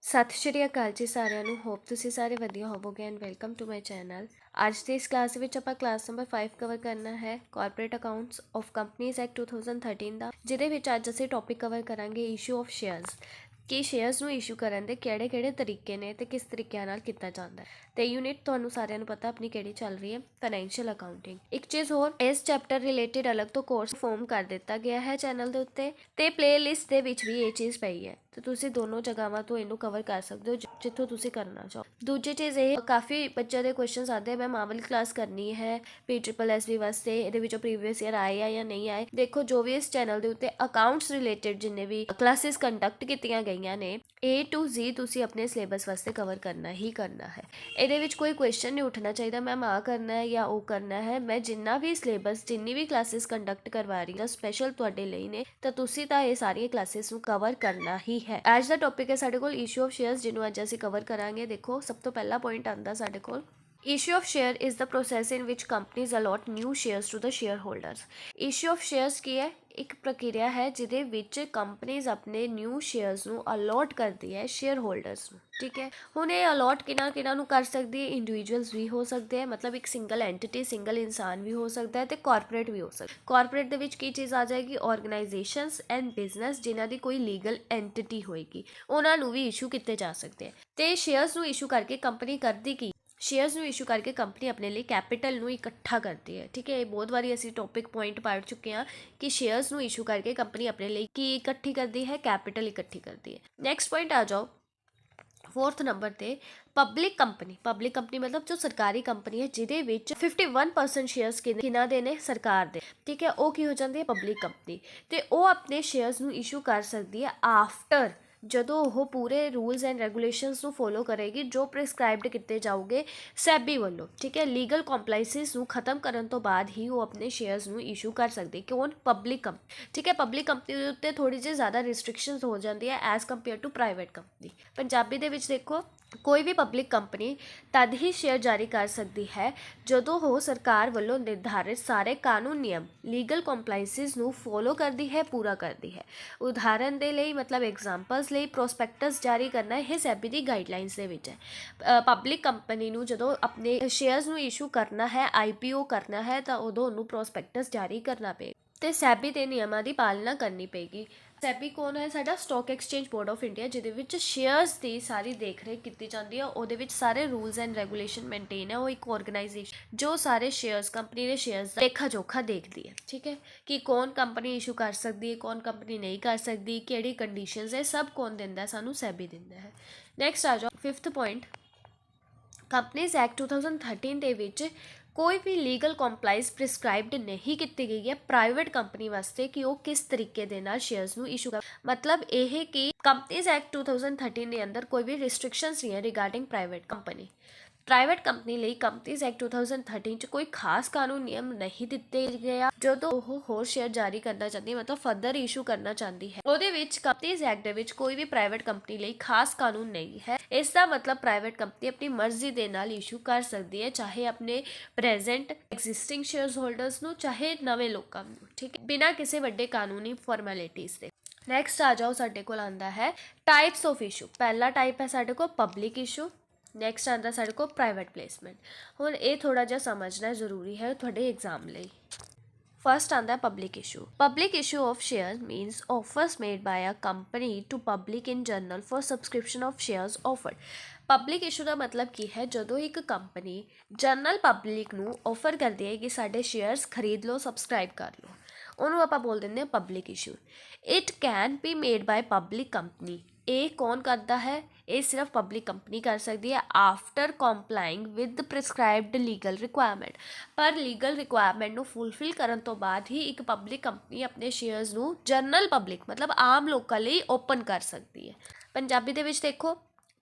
ਸਤਿ ਸ਼੍ਰੀ ਅਕਾਲ ਜੀ ਸਾਰਿਆਂ ਨੂੰ। ਹੋਪ ਤੁਸੀਂ ਸਾਰੇ ਵਧੀਆ ਹੋਵੋਗੇ and welcome to my channel. ਅੱਜ ਦੀ ਇਸ ਕਲਾਸ ਵਿੱਚ ਆਪਾਂ ਕਲਾਸ ਨੰਬਰ 5 ਕਵਰ ਕਰਨਾ ਹੈ corporate accounts of companies act 2013 ਦਾ, ਜਿਹਦੇ ਵਿੱਚ ਅੱਜ ਅਸੀਂ ਟੌਪਿਕ ਕਵਰ ਕਰਾਂਗੇ ਇਸ਼ੂ ਆਫ ਸ਼ੇਅਰਸ। ਕਿ ਸ਼ੇਅਰਸ ਨੂੰ ਇਸ਼ੂ ਕਰਨ ਦੇ ਕਿਹੜੇ ਤਰੀਕੇ ਨੇ ਤੇ ਕਿਸ ਤਰੀਕਿਆਂ ਨਾਲ ਕੀਤਾ ਜਾਂਦਾ ਹੈ। ਤੇ ਯੂਨਿਟ ਤੁਹਾਨੂੰ ਸਾਰਿਆਂ ਨੂੰ ਪਤਾ ਆਪਣੀ ਕਿਹੜੀ ਚੱਲ ਰਹੀ ਹੈ, ਫਾਈਨੈਂਸ਼ੀਅਲ ਅਕਾਊਂਟਿੰਗ। ਇੱਕ ਚੀਜ਼ ਹੋਰ, ਇਸ ਚੈਪਟਰ ਰਿਲੇਟਿਡ ਅਲੱਗ ਤੋਂ ਕੋਰਸ ਫਾਰਮ ਕਰ ਦਿੱਤਾ ਗਿਆ ਹੈ ਚੈਨਲ ਦੇ ਉੱਤੇ, ਤੇ ਪਲੇਲਿਸਟ ਦੇ ਵਿੱਚ ਵੀ ਇਹ ਚੀਜ਼ ਪਈ ਹੈ, ਤੇ ਤੁਸੀਂ ਦੋਨੋਂ ਜਗ੍ਹਾਵਾਂ ਤੋਂ ਇਹਨੂੰ ਕਵਰ ਕਰ ਸਕਦੇ ਹੋ ਜਿੱਥੋਂ ਤੁਸੀਂ ਕਰਨਾ ਚਾਹੋ। ਦੂਜੀ ਚੀਜ਼ ਇਹ, ਕਾਫੀ ਬੱਚਿਆਂ ਦੇ ਕੁਐਸਚਨਸ ਆਉਂਦੇ ਮੈਂ ਆਹ ਵਾਲੀ ਕਲਾਸ ਕਰਨੀ ਹੈ PSSB ਵਾਸਤੇ, ਇਹਦੇ ਵਿੱਚੋਂ ਪ੍ਰੀਵੀਅਸ ਈਅਰ ਆਏ ਆ ਜਾਂ ਨਹੀਂ ਆਏ। ਦੇਖੋ, ਜੋ ਵੀ ਇਸ ਚੈਨਲ ਦੇ ਉੱਤੇ ਅਕਾਊਂਟਸ ਰਿਲੇਟਿਡ ਜਿੰਨੇ ਵੀ ਕਲਾਸਿਸ ਕੰਡਕਟ ਕੀਤੀਆਂ ਗਈਆਂ ਨੇ A to Z ਤੁਸੀਂ ਆਪਣੇ ਸਿਲੇਬਸ ਵਾਸਤੇ ਕਵਰ ਕਰਨਾ ਹੀ ਕਰਨਾ ਹੈ। ਇਹਦੇ ਵਿੱਚ ਕੋਈ ਕੁਐਸਚਨ ਨਹੀਂ ਉੱਠਣਾ ਚਾਹੀਦਾ ਮੈਮ ਆਹ ਕਰਨਾ ਹੈ ਜਾਂ ਉਹ ਕਰਨਾ ਹੈ। ਮੈਂ ਜਿੰਨਾ ਵੀ ਸਿਲੇਬਸ, ਜਿੰਨੀ ਵੀ ਕਲਾਸਿਸ ਕੰਡਕਟ ਕਰਵਾ ਰਹੀ ਹਾਂ ਸਪੈਸ਼ਲ ਤੁਹਾਡੇ ਲਈ ਨੇ, ਤਾਂ ਤੁਸੀਂ ਤਾਂ ਇਹ ਸਾਰੀਆਂ ਕਲਾਸਿਸ ਨੂੰ ਕਵਰ ਕਰਨਾ ਹੀ ਹੈ। ਅੱਜ ਦਾ ਟੌਪਿਕ ਹੈ ਸਾਡੇ ਕੋਲ ਇਸ਼ੂ ਆਫ ਸ਼ੇਅਰਸ, ਜਿਹਨੂੰ ਅੱਜ ਅਸੀਂ ਕਵਰ ਕਰਾਂਗੇ। ਦੇਖੋ, ਸਭ ਤੋਂ ਪਹਿਲਾ ਪੁਆਇੰਟ ਆਉਂਦਾ ਸਾਡੇ ਕੋਲ, issue of share is the process in which companies allot new shares to the shareholders। issue of shares ਕੀ ਹੈ? ਇੱਕ ਪ੍ਰਕਿਰਿਆ ਹੈ ਜਿਹਦੇ ਵਿੱਚ ਕੰਪਨੀਜ਼ ਆਪਣੇ ਨਿਊ ਸ਼ੇਅਰਸ ਨੂੰ ਅਲੋਟ ਕਰਦੀ ਹੈ ਸ਼ੇਅਰ ਹੋਲਡਰਸ ਨੂੰ। ਠੀਕ ਹੈ, ਹੁਣ ਇਹ ਅਲੋਟ ਕਿਹਨਾਂ ਨੂੰ ਕਰ ਸਕਦੀ ਹੈ? ਇੰਡੀਵਿਜੂਅਲਸ ਵੀ ਹੋ ਸਕਦੇ ਹੈ, ਮਤਲਬ ਇੱਕ ਸਿੰਗਲ ਐਂਟਿਟੀ, ਸਿੰਗਲ ਇਨਸਾਨ ਵੀ ਹੋ ਸਕਦਾ ਹੈ, ਤੇ ਕਾਰਪੋਰੇਟ ਵੀ ਹੋ ਸਕਦਾ। ਕਾਰਪੋਰੇਟ ਦੇ ਵਿੱਚ ਕੀ ਚੀਜ਼ ਆ ਜਾਏਗੀ? ਆਰਗੇਨਾਈਜੇਸ਼ਨਸ ਐਂਡ ਬਿਜ਼ਨਸ ਜਿਨ੍ਹਾਂ ਦੀ ਕੋਈ ਲੀਗਲ ਐਂਟਿਟੀ ਹੋਏਗੀ, ਉਹਨਾਂ ਨੂੰ ਵੀ ਇਸ਼ੂ ਕੀਤੇ ਜਾ ਸਕਦੇ ਹੈ। ਤੇ ਸ਼ੇਅਰਸ ਨੂੰ ਇਸ਼ੂ ਕਰਕੇ ਕੰਪਨੀ ਕਰਦੀ ਕੀ? ਸ਼ੇਅਰਸ ਨੂੰ ਇਸ਼ੂ ਕਰਕੇ ਕੰਪਨੀ ਆਪਣੇ ਲਈ ਕੈਪੀਟਲ ਨੂੰ ਇਕੱਠਾ ਕਰਦੀ ਹੈ। ਠੀਕ ਹੈ, ਇਹ ਬਹੁਤ ਵਾਰੀ ਅਸੀਂ ਟੌਪਿਕ ਪੁਆਇੰਟ ਪੜ੍ਹ ਚੁੱਕੇ ਹਾਂ ਕਿ ਸ਼ੇਅਰਸ ਨੂੰ ਇਸ਼ੂ ਕਰਕੇ ਕੰਪਨੀ ਆਪਣੇ ਲਈ ਕੀ ਇਕੱਠੀ ਕਰਦੀ ਹੈ? ਕੈਪੀਟਲ ਇਕੱਠੀ ਕਰਦੀ ਹੈ। ਨੈਕਸਟ ਪੁਆਇੰਟ ਆ ਜਾਓ 4th ਨੰਬਰ ਤੇ, ਪਬਲਿਕ ਕੰਪਨੀ। ਪਬਲਿਕ ਕੰਪਨੀ ਮਤਲਬ ਜੋ ਸਰਕਾਰੀ ਕੰਪਨੀ ਹੈ ਜਿਹਦੇ ਵਿੱਚ 51% ਸ਼ੇਅਰਸ ਕਿਹਨਾਂ ਦੇ ਨੇ? ਸਰਕਾਰ ਦੇ। ਠੀਕ ਹੈ, ਉਹ ਕੀ ਹੋ ਜਾਂਦੀ ਹੈ? Public company. ਤੇ ਉਹ ਆਪਣੇ ਸ਼ੇਅਰਸ ਨੂੰ ਇਸ਼ੂ ਕਰ ਸਕਦੀ ਹੈ ਆਫਟਰ, ਜਦੋਂ ਉਹ ਪੂਰੇ ਰੂਲਸ ਐਂਡ ਰੈਗੂਲੇਸ਼ਨਸ ਨੂੰ ਫੋਲੋ ਕਰੇਗੀ ਜੋ ਪ੍ਰਿਸਕ੍ਰਾਈਬਡ ਕੀਤੇ ਜਾਊਗੇ ਸੈਬੀ ਵੱਲੋਂ। ਠੀਕ ਹੈ, ਲੀਗਲ ਕੰਪਲਾਈਸਿਸ ਨੂੰ ਖਤਮ ਕਰਨ ਤੋਂ ਬਾਅਦ ਹੀ ਉਹ ਆਪਣੇ ਸ਼ੇਅਰਸ ਨੂੰ ਇਸ਼ੂ ਕਰ ਸਕਦੀ। ਕਿਉਂ? Public company. ਠੀਕ ਹੈ, ਪਬਲਿਕ ਕੰਪਨੀ ਦੇ ਉੱਤੇ ਥੋੜੀ ਜਿਹੀ ਜ਼ਿਆਦਾ ਰਿਸਟ੍ਰਿਕਸ਼ਨਸ ਹੋ ਜਾਂਦੀ ਹੈ as compare to private company. Punjabi ਦੇ ਵਿੱਚ ਦੇਖੋ, ਕੋਈ ਵੀ ਪਬਲਿਕ ਕੰਪਨੀ ਤਦ ਹੀ ਸ਼ੇਅਰ ਜਾਰੀ ਕਰ ਸਕਦੀ ਹੈ ਜਦੋਂ ਉਹ ਸਰਕਾਰ ਵੱਲੋਂ ਨਿਰਧਾਰਿਤ ਸਾਰੇ ਕਾਨੂੰਨ ਨਿਯਮ, ਲੀਗਲ ਕੰਪਲਾਈਸਿਸ ਨੂੰ ਫੋਲੋ ਕਰਦੀ ਹੈ, ਪੂਰਾ ਕਰਦੀ ਹੈ। ਉਦਾਹਰਨ ਦੇ ਲਈ, ਮਤਲਬ ਐਗਜ਼ਾਮਪਲਸ ਲਈ, ਪ੍ਰੋਸਪੈਕਟਸ ਜਾਰੀ ਕਰਨਾ ਇਹ ਸੈਬੀ ਦੀ ਗਾਈਡਲਾਈਨਸ ਦੇ ਵਿੱਚ ਹੈ। ਪਬਲਿਕ ਕੰਪਨੀ ਨੂੰ ਜਦੋਂ ਆਪਣੇ ਸ਼ੇਅਰਸ ਨੂੰ ਇਸ਼ੂ ਕਰਨਾ ਹੈ, IPO ਕਰਨਾ ਹੈ, ਤਾਂ ਉਦੋਂ ਉਹਨੂੰ ਪ੍ਰੋਸਪੈਕਟਸ ਜਾਰੀ ਕਰਨਾ ਪਏਗਾ ਤੇ ਸੈਬੀ ਦੇ ਨਿਯਮਾਂ ਦੀ ਪਾਲਣਾ ਕਰਨੀ ਪਏਗੀ। ਸੈਬੀ ਕੌਣ ਹੈ? ਸਾਡਾ stock exchange board of India, ਜਿਹਦੇ ਵਿੱਚ ਸ਼ੇਅਰਸ ਦੀ ਸਾਰੀ ਦੇਖ ਰੇਖ ਕੀਤੀ ਜਾਂਦੀ ਹੈ। ਉਹਦੇ ਵਿੱਚ ਸਾਰੇ ਰੂਲਸ ਐਂਡ ਰੈਗੂਲੇਸ਼ਨ ਮੇਨਟੇਨ ਹੈ। ਉਹ ਇੱਕ ਆਰਗੇਨਾਈਜੇਸ਼ਨ ਜੋ ਸਾਰੇ ਸ਼ੇਅਰਸ, ਕੰਪਨੀ ਦੇ ਸ਼ੇਅਰਸ ਦਾ ਲੇਖਾ ਜੋਖਾ ਦੇਖਦੀ ਹੈ। ਠੀਕ ਹੈ, ਕਿ ਕੌਣ ਕੰਪਨੀ ਇਸ਼ੂ ਕਰ ਸਕਦੀ ਹੈ, ਕੌਣ ਕੰਪਨੀ ਨਹੀਂ ਕਰ ਸਕਦੀ, ਕਿਹੜੀ ਕੰਡੀਸ਼ਨਸ ਹੈ, ਸਭ ਕੌਣ ਦਿੰਦਾ? ਸਾਨੂੰ ਸੈਬੀ ਦਿੰਦਾ ਹੈ। ਨੈਕਸਟ ਆ ਜਾਓ 5th ਪੁਆਇੰਟ, ਕੰਪਨੀਜ਼ ਐਕਟ 2013 ਦੇ ਵਿੱਚ ਕੋਈ ਵੀ ਲੀਗਲ ਕੰਪਲਾਈਸ ਪ੍ਰਿਸਕ੍ਰਾਈਬਡ ਨਹੀਂ ਕੀਤੀ ਗਈ ਹੈ ਪ੍ਰਾਈਵੇਟ ਕੰਪਨੀ ਵਾਸਤੇ ਕਿ ਉਹ ਕਿਸ ਤਰੀਕੇ ਦੇ ਨਾਲ ਸ਼ੇਅਰਸ ਨੂੰ ਇਸ਼ੂ ਕਰ। ਮਤਲਬ ਇਹ ਕਿ ਕੰਪਨੀਜ਼ ਐਕਟ 2013 ਦੇ ਅੰਦਰ ਕੋਈ ਵੀ ਰਿਸਟ੍ਰਿਕਸ਼ਨਸ ਨਹੀਂ ਹੈ regarding private company. Private company ਲਈ ਕੰਪਨੀਜ਼ ਐਕਟ 2013 ਚ ਕੋਈ ਖਾਸ ਕਾਨੂੰਨ ਨਿਯਮ ਨਹੀਂ ਦਿੱਤੇ ਗਏ। ਜਦੋਂ ਉਹ ਹੋਰ ਸ਼ੇਅਰ ਜਾਰੀ ਕਰਨਾ ਚਾਹੁੰਦੀ ਹੈ, ਮਤਲਬ ਫਰਦਰ ਇਸ਼ੂ ਕਰਨਾ ਚਾਹੁੰਦੀ ਹੈ, ਉਹਦੇ ਵਿੱਚ ਕੰਪਨੀਜ਼ ਐਕਟ ਦੇ ਵਿੱਚ ਕੋਈ ਵੀ ਪ੍ਰਾਈਵੇਟ ਕੰਪਨੀ ਲਈ ਖਾਸ ਕਾਨੂੰਨ ਨਹੀਂ ਹੈ। ਇਸ ਦਾ ਮਤਲਬ ਪ੍ਰਾਈਵੇਟ ਕੰਪਨੀ ਆਪਣੀ ਮਰਜ਼ੀ ਦੇ ਨਾਲ ਇਸ਼ੂ ਕਰ ਸਕਦੀ ਹੈ, ਚਾਹੇ ਆਪਣੇ ਪ੍ਰੈਜ਼ੈਂਟ ਐਗਜ਼ਿਸਟਿੰਗ ਸ਼ੇਅਰ ਹੋਲਡਰਸ ਨੂੰ, ਚਾਹੇ ਨਵੇਂ ਲੋਕਾਂ ਨੂੰ। ਠੀਕ ਹੈ, ਬਿਨਾਂ ਕਿਸੇ ਵੱਡੇ ਕਾਨੂੰਨੀ ਫਾਰਮੈਲਿਟੀਜ਼ ਦੇ। ਨੈਕਸਟ ਆ ਜਾਓ, ਸਾਡੇ ਕੋਲ ਆਉਂਦਾ ਹੈ ਟਾਈਪਸ ਆਫ ਇਸ਼ੂ। ਪਹਿਲਾ ਟਾਈਪ ਹੈ ਸਾਡੇ ਕੋਲ ਪਬਲਿਕ ਇਸ਼ੂ। ਨੈਕਸਟ ਆਉਂਦਾ ਸਾਡੇ ਕੋਲ ਪ੍ਰਾਈਵੇਟ ਪਲੇਸਮੈਂਟ। ਹੁਣ ਇਹ ਥੋੜਾ ਜਿਹਾ ਸਮਝਣਾ ਜ਼ਰੂਰੀ ਹੈ ਤੁਹਾਡੇ ਐਗਜ਼ਾਮ ਲਈ। ਫਸਟ ਆਉਂਦਾ public issue. Public issue of shares means offers made by a company to public in general for subscription of shares offered. Public issue ਦਾ ਮਤਲਬ ਕੀ ਹੈ? ਜਦੋਂ ਇੱਕ ਕੰਪਨੀ ਜਨਰਲ ਪਬਲਿਕ ਨੂੰ ਆਫਰ ਕਰਦੀ ਹੈ ਕਿ ਸਾਡੇ ਸ਼ੇਅਰਸ ਖਰੀਦ ਲਓ, ਸਬਸਕ੍ਰਾਈਬ ਕਰ ਲਓ, ਉਹਨੂੰ ਆਪਾਂ ਬੋਲ ਦਿੰਦੇ ਹਾਂ public issue. It can be made ਬਾय public company. ਇਹ ਕੌਣ ਕਰਦਾ ਹੈ? ਇਹ ਸਿਰਫ ਪਬਲਿਕ ਕੰਪਨੀ ਕਰ ਸਕਦੀ ਹੈ after ਕੰਪਲਾਈਂਗ with ਪ੍ਰਿਸਕ੍ਰਾਈਬਡ legal requirement. Per legal requirement ਨੂੰ ਫੁਲਫਿਲ ਕਰਨ ਤੋਂ ਬਾਅਦ ਹੀ ਇੱਕ ਪਬਲਿਕ ਕੰਪਨੀ ਆਪਣੇ ਸ਼ੇਅਰਸ ਨੂੰ ਜਨਰਲ ਪਬਲਿਕ, ਮਤਲਬ ਆਮ ਲੋਕਾਂ ਲਈ ਓਪਨ ਕਰ ਸਕਦੀ ਹੈ। ਪੰਜਾਬੀ ਦੇ ਵਿੱਚ ਦੇਖੋ,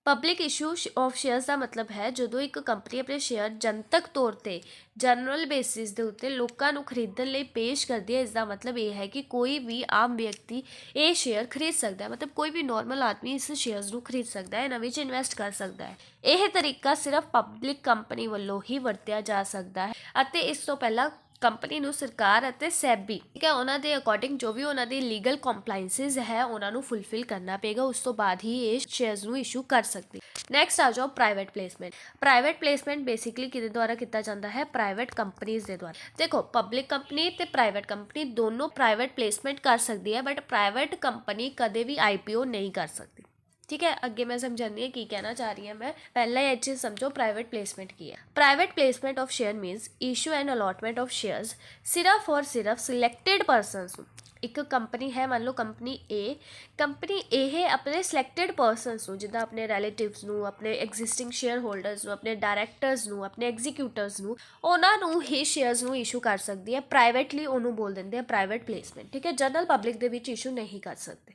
ਪਬਲਿਕ ਇਸ਼ੂ ਆਫ ਸ਼ੇਅਰਸ ਦਾ ਮਤਲਬ ਹੈ ਜਦੋਂ ਇੱਕ ਕੰਪਨੀ ਆਪਣੇ ਸ਼ੇਅਰ ਜਨਤਕ ਤੌਰ ਤੇ ਜਨਰਲ ਬੇਸਿਸ ਦੇ ਉੱਤੇ ਲੋਕਾਂ ਨੂੰ ਖਰੀਦਣ ਲਈ ਪੇਸ਼ ਕਰਦੀ ਹੈ। ਇਸ ਦਾ ਮਤਲਬ ਇਹ ਹੈ ਕਿ ਕੋਈ ਵੀ ਆਮ ਵਿਅਕਤੀ ਇਹ ਸ਼ੇਅਰ ਖਰੀਦ ਸਕਦਾ ਹੈ, ਮਤਲਬ ਕੋਈ ਵੀ ਨੋਰਮਲ ਆਦਮੀ ਇਸ ਸ਼ੇਅਰਸ ਨੂੰ ਖਰੀਦ ਸਕਦਾ ਹੈ, ਇਹਨਾਂ ਵਿੱਚ ਇਨਵੈਸਟ ਕਰ ਸਕਦਾ ਹੈ। ਇਹ ਤਰੀਕਾ ਸਿਰਫ ਪਬਲਿਕ ਕੰਪਨੀ ਵੱਲੋਂ ਹੀ ਵਰਤਿਆ ਜਾ ਸਕਦਾ ਹੈ ਅਤੇ ਇਸ ਤੋਂ ਪਹਿਲਾਂ ਕੰਪਨੀ ਨੂੰ ਸਰਕਾਰ ਅਤੇ ਸੈਬੀ, ਠੀਕ ਹੈ, ਉਹਨਾਂ ਦੇ ਅਕੋਰਡਿੰਗ ਜੋ ਵੀ ਉਹਨਾਂ ਦੀ ਲੀਗਲ ਕੰਪਲਾਈਂਸਿਸ ਹੈ ਉਹਨਾਂ ਨੂੰ ਫੁੱਲਫਿਲ ਕਰਨਾ ਪਏਗਾ, ਉਸ ਤੋਂ ਬਾਅਦ ਹੀ ਇਹ ਸ਼ੇਅਰਸ ਨੂੰ ਇਸ਼ੂ ਕਰ ਸਕਦੀ। ਨੈਕਸਟ ਆ ਜਾਓ private placement. Private placement basically ਕਿਹਦੇ ਦੁਆਰਾ ਕੀਤਾ ਜਾਂਦਾ ਹੈ? ਪ੍ਰਾਈਵੇਟ ਕੰਪਨੀਜ਼ ਦੇ ਦੁਆਰਾ। ਦੇਖੋ ਪਬਲਿਕ ਕੰਪਨੀ ਤੇ ਪ੍ਰਾਈਵੇਟ ਕੰਪਨੀ ਦੋਨੋਂ ਪ੍ਰਾਈਵੇਟ ਪਲੇਸਮੈਂਟ ਕਰ ਸਕਦੀ ਹੈ, ਬਟ ਪ੍ਰਾਈਵੇਟ ਕੰਪਨੀ ਕਦੇ ਵੀ IPO ਨਹੀਂ ਕਰ ਸਕਦੀ। ठीक है, अगे मैं समझानी है की कहना चाह रही हूँ मैं। पहले ये चीज़ समझो प्राइवेट प्लेसमेंट की है। Private placement of share मीनस issue and allotment of shares सिर्फ और सिर्फ सिलेक्टेड परसनस। एक कंपनी है, मान लो कंपनी ए है, अपने सिलेक्टेड परसनस नूं, जिद्दां अपने रिलेटिव्स नूं, अपने एग्जिस्टिंग शेयर होल्डर्स नूं, अपने डायरैक्टर्स नूं, अपने एग्जीक्यूटर्स नूं, उन्हां नूं ही शेयर्स नूं इशू कर सकदी है। प्राइवेटली उन्होंने बोल देंगे प्राइवेट प्लेसमेंट, ठीक है। जनरल पब्लिक दे विच इशू नहीं कर सकते।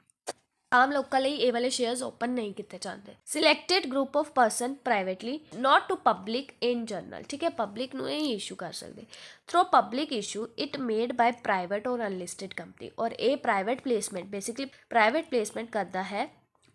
आम लोगों लिए ये वाले शेयर्स ओपन नहीं किए जाते। Selected group of person privately not to public in general, ठीक है, पब्लिक नूं नहीं इशू कर सकते। Through public issue it made by private और अनलिस्टेड कंपनी। और ये private placement basically private placement करता है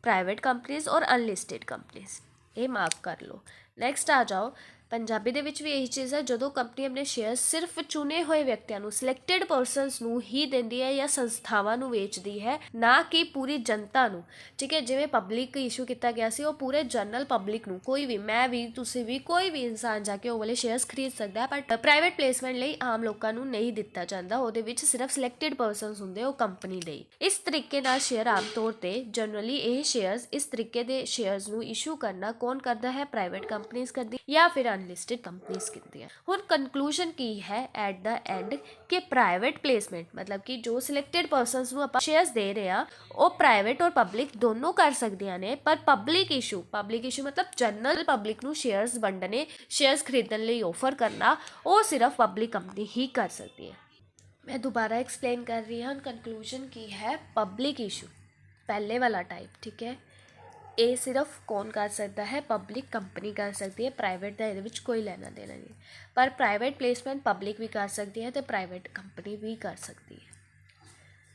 प्राइवेट कंपनीज और अनलिस्टेड कंपनीज, ये मार्क कर लो। नैक्सट आ जाओ, पंजाबी दे विच भी यही चीज़ है, जो कंपनी अपने शेयर सिर्फ चुने हुए व्यक्तियों को, सिलेक्टेड परसनस नूं ही देंदी है या संस्थावां नूं वेचदी है, ना कि पूरी जनता नूं, ठीक है। जिवें पब्लिक इशू किया गया सी, वो पूरे जनरल पब्लिक नूं, कोई भी, मैं भी, तुसीं भी, कोई भी इंसान जाके वो वाले शेयर्स खरीद सकता है। बट प्राइवेट प्लेसमेंट लई आम लोकां नूं नहीं दिता जाता, उहदे विच सिर्फ सिलेक्टेड परसनस हुंदे, वो कंपनी दे। इस तरीके नाल शेयर आम तौर ते जनरली ये शेयर्स, इस तरीके दे शेयर्स नूं इशू करना कौन करदा है? प्राइवेट कंपनीज करदी या फिर अनलिस्टेड कंपनीज की है। हुण कंक्लूजन की है एट द एंड कि प्राइवेट प्लेसमेंट मतलब कि जो सिलेक्टेड पर्सनस नूं आपां शेयर्स दे रहे हैं वो प्राइवेट और पब्लिक दोनों कर सकदियां ने, पर पब्लिक इशू मतलब जनरल पब्लिक नूं शेयर्स वंडने, शेयर्स खरीदण लई ऑफर करना, वो सिर्फ पब्लिक कंपनी ही कर सकती है। मैं दोबारा एक्सप्लेन कर रही हूँ। कंक्लूजन की है पब्लिक इशू पहले वाला टाइप, ठीक है, ये सिर्फ कौन कर सकता है? पब्लिक कंपनी कर सकती है, प्राइवेट का ये कोई लेना देना नहीं। पर प्राइवेट प्लेसमेंट पब्लिक भी कर सकती है तो प्राइवेट कंपनी भी कर सकती है।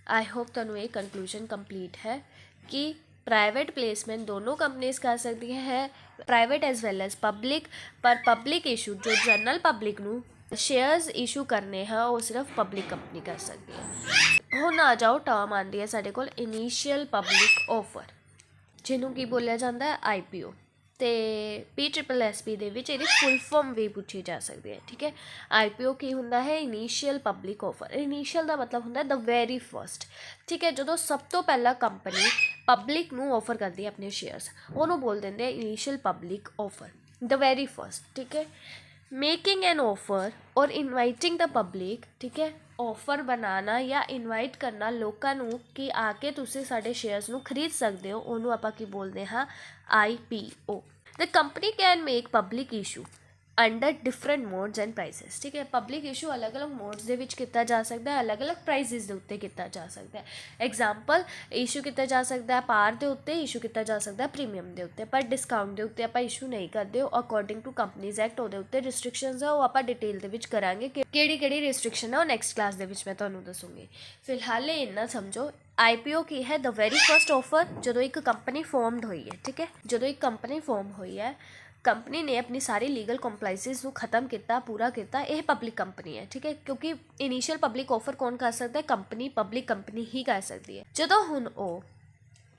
आई होप तुहानूं ये कंक्लूजन कंप्लीट है कि प्राइवेट प्लेसमेंट दोनों कंपनीज कर सकती हैं, private as well as public, पर पब्लिक इशू जो जनरल पब्लिक नूं शेयर्स इशू करने हैं वो सिर्फ पब्लिक कंपनी कर सकती है। हुण आ जाओ टर्म आती है साडे कोल इनीशियल पब्लिक ऑफर, जिन्हों की बोलिया जाता है IPO, तो PSSP दे विच इहदी फुल फॉर्म भी पूछी जा सकती है, ठीक है। IPO की हुंदा है? Initial public offer. इनीशियल का मतलब हुंदा द वेरी फर्स्ट, ठीक है, जो सब तो पहला कंपनी पब्लिक नूं ऑफर करती है अपने शेयर्स, उन्होंने बोल देंगे initial public offer, the very first, ठीक है। मेकिंग एन ऑफर और इनवाइटिंग द पब्लिक, ठीक है, ऑफर बनाना या इनवाइट करना लोगों नूं कि आके तुसीं साडे शेयर्स नूं खरीद सकते हो, उन्होंने आपां की बोलते हाँ IPO। The company can make public issue under different modes and prices, ठीक है। पब्लिक इशू अलग अलग मोड्स दे विच किया जा सकता है, अलग अलग प्राइसिस के उत्ते किया जा सकता है। एग्जाम्पल इशू किया जा सकता है पार के उत्ते, इशू किया जा सकता है प्रीमियम के उत्ते, पर डिस्काउंट के उत्ते आपां इशू नहीं करते। अकॉर्डिंग टू कंपनीज एक्ट उहदे उत्ते रिस्ट्रिक्शनस है, वो आपां डिटेल दे विच करांगे किहड़ी रिस्ट्रिक्शन है, वो नैक्सट क्लास दे विच मैं तुहानूं दसूंगी। फिलहाल इन्ना समझो IPO की है द वेरी फर्स्ट ऑफर जो एक कंपनी फॉर्मड हुई है, ठीक है। जो एक कंपनी फॉर्म हुई है, कंपनी ने अपनी सारी लीगल कंप्लाइसिस को खत्म किया, पूरा किया, यह पब्लिक कंपनी है, ठीक है। क्योंकि इनीशियल पब्लिक ऑफर कौन कर सकता है? कंपनी, पब्लिक कंपनी ही कर सकती है। जो हुण वो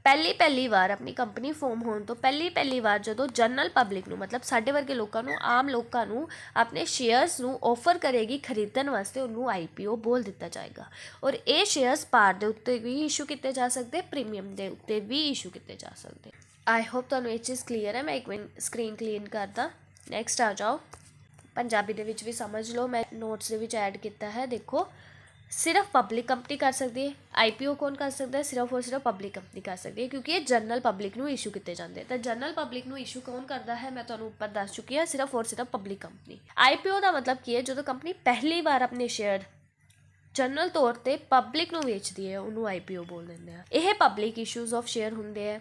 पहली बार अपनी कंपनी फॉर्म होने तो पहली बार जो जनरल पब्लिक नूं मतलब साडे वर्गे लोगों नूं, आम लोगों नूं अपने शेयर्स नूं ऑफर करेगी खरीदण वास्ते, उन्होंने IPO बोल दिता जाएगा। और ये शेयर्स पार के उत्ते भी इशू किए जा सकते, प्रीमियम के उत्ते भी इशू किए जा सकते। आई होप तुहानूं ये चीज़ क्लीयर है। मैं एक मिनट स्क्रीन क्लीन करदा। नैक्सट आ जाओ, पंजाबी दे विच भी समझ लो, मैं नोट्स दे विच ऐड किया है। देखो सिर्फ पब्लिक कंपनी कर सकती है, IPO कौन कर सकता है? सिर्फ और सिर्फ पब्लिक कंपनी कर सकती है, क्योंकि ये जनरल पब्लिक नूं इशू किए जाते हैं। तो जनरल पब्लिक नूं इशू कौन करता है? मैं तुहानूं ऊपर दस चुकी है, सिर्फ और सिर्फ पब्लिक कंपनी। IPO का मतलब की है जो कंपनी पहली बार अपने शेयर जनरल तौर पर पब्लिक नूं वेचदी है, उन्होंने IPO बोल देंगे हैं। यह पब्लिक इशूज़ ऑफ शेयर होंगे है।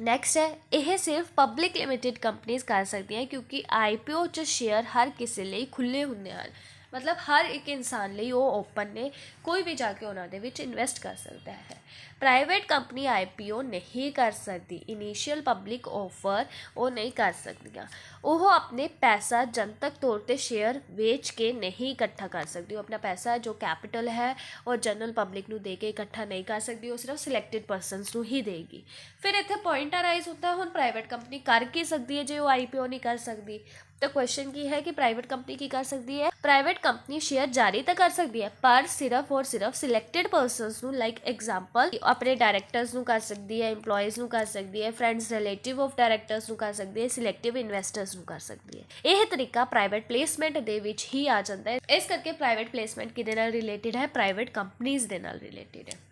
नैक्सट है यह सिर्फ पब्लिक लिमिटेड कंपनीज कर सकती हैं, क्योंकि IPO च शेयर हर किसी लिए खुले होंगे हैं। मतलब हर एक इंसान ਲਈ ਉਹ ਓਪਨ ਨੇ, ਕੋਈ ਵੀ ਜਾ ਕੇ ਉਹਨਾਂ ਦੇ ਵਿੱਚ ਇਨਵੈਸਟ ਕਰ ਸਕਦਾ ਹੈ। ਪ੍ਰਾਈਵੇਟ ਕੰਪਨੀ IPO ਨਹੀਂ ਕਰ ਸਕਦੀ, ਇਨੀਸ਼ੀਅਲ ਪਬਲਿਕ ਆਫਰ ਉਹ ਨਹੀਂ ਕਰ ਸਕਦੀਆਂ। ਉਹ ਆਪਣੇ ਪੈਸਾ ਜਨਤਕ ਤੌਰ 'ਤੇ ਸ਼ੇਅਰ ਵੇਚ ਕੇ ਨਹੀਂ ਇਕੱਠਾ ਕਰ ਸਕਦੀ। ਉਹ ਆਪਣਾ ਪੈਸਾ ਜੋ ਕੈਪੀਟਲ ਹੈ ਉਹ ਜਨਰਲ ਪਬਲਿਕ ਨੂੰ ਦੇ ਕੇ ਇਕੱਠਾ ਨਹੀਂ ਕਰ ਸਕਦੀ, ਉਹ ਸਿਰਫ ਸਿਲੈਕਟਿਡ ਪਰਸਨਸ ਨੂੰ ਹੀ ਦੇਗੀ। ਫਿਰ ਇੱਥੇ ਪੁਆਇੰਟ ਅਰਾਈਜ਼ ਹੁੰਦਾ, ਹੁਣ ਪ੍ਰਾਈਵੇਟ ਕੰਪਨੀ ਕਰ ਕੀ ਸਕਦੀ ਹੈ ਜੇ ਉਹ IPO ਨਹੀਂ ਕਰ ਸਕਦੀ? तो क्वेश्चन की है कि प्राइवेट कंपनी की कर सकती है, प्राइवेट कंपनी शेयर जारी तो कर सकती है पर सिर्फ और सिर्फ सिलेक्टेड पर्सनस नू, लाइक एग्जाम्पल अपने डायरैक्टर्स नू कर सकती है, इंप्लॉयज़ नू कर सकती है, फ्रेंड्स रिलेटिव ऑफ डायरैक्टर्स नू कर सकती है, सिलेक्टिव इन्वेस्टर्स नू कर सकती है। यह तरीका प्राइवेट प्लेसमेंट दे विच ही आ जाता है। इस करके प्राइवेट प्लेसमेंट किहदे नाल रिलेटेड है? प्राइवेट कंपनीज़ दे नाल रिलेटेड है।